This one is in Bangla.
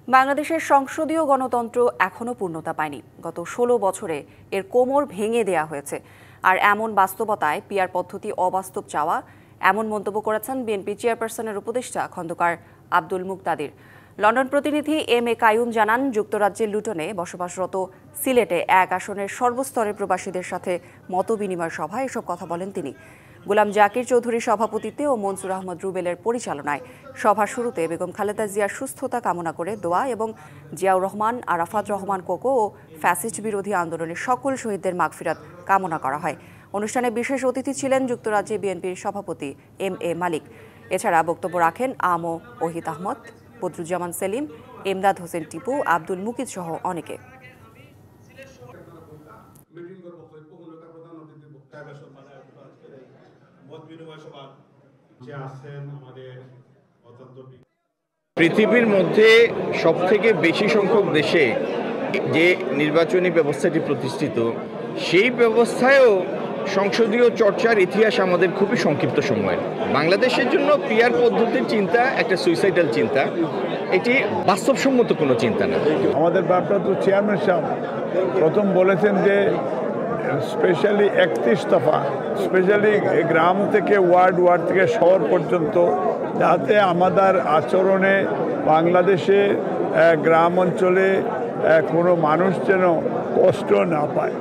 বাংলাদেশের সংসদীয় গণতন্ত্র এখনো পূর্ণতা পায়নি। গত ১৬ বছরে এর কোমর ভেঙে দেয়া হয়েছে। আর এমন বাস্তবতায় পিআর পদ্ধতি অবাস্তব চাওয়া, এমন মন্তব্য করেছেন বিএনপি চেয়ারপারসনের উপদেষ্টা খন্দকার আব্দুল মুকতাদির। লন্ডন প্রতিনিধি এম এ কাইয়ুম জানান, যুক্তরাজ্যের লুটনে বসবাসরত সিলেটে এক আসনের সর্বস্তরের প্রবাসীদের সাথে মতবিনিময় সভায় এসব কথা বলেন তিনি। গোলাম জাকির চৌধুরীর সভাপতিত্বে ও মনসুর আহমদ রুবেলের পরিচালনায় সভা শুরুতে বেগম খালেদা জিয়ার সুস্থতা কামনা করে দোয়া এবং জিয়াউর রহমান, আরাফাত রহমান কোকো ও ফ্যাসিস্ট বিরোধী আন্দোলনের সকল শহীদদের মাগফিরাত কামনা করা হয়। অনুষ্ঠানে বিশেষ অতিথি ছিলেন যুক্তরাজ্যে বিএনপির সভাপতি এম এ মালিক। এছাড়া বক্তব্য রাখেন আমো ওহিদ আহমদ, বদরুজ্জামান সেলিম, এমদাদ হোসেন টিপু, আব্দুল মুকিত সহ অনেকে। পৃথিবীর মধ্যে সবথেকে বেশি সংখ্যক দেশে যে নির্বাচনী ব্যবস্থাটি প্রতিষ্ঠিত, সেই ব্যবস্থায়ও সংসদীয় চর্চার ইতিহাস আমাদের খুবই সংক্ষিপ্ত সময়ের। বাংলাদেশের জন্য পিআর পদ্ধতির চিন্তা একটা সুইসাইডাল চিন্তা, এটি বাস্তবসম্মত কোনো চিন্তা না। আমাদের ভারপ্রাপ্ত চেয়ারম্যান সাহেব প্রথম বলেছেন যে স্পেশালি 31 দফা, স্পেশালি গ্রাম থেকে ওয়ার্ড থেকে শহর পর্যন্ত, যাতে আমাদের আচরণে বাংলাদেশে গ্রাম অঞ্চলে কোনো মানুষ যেন কষ্ট না পায়।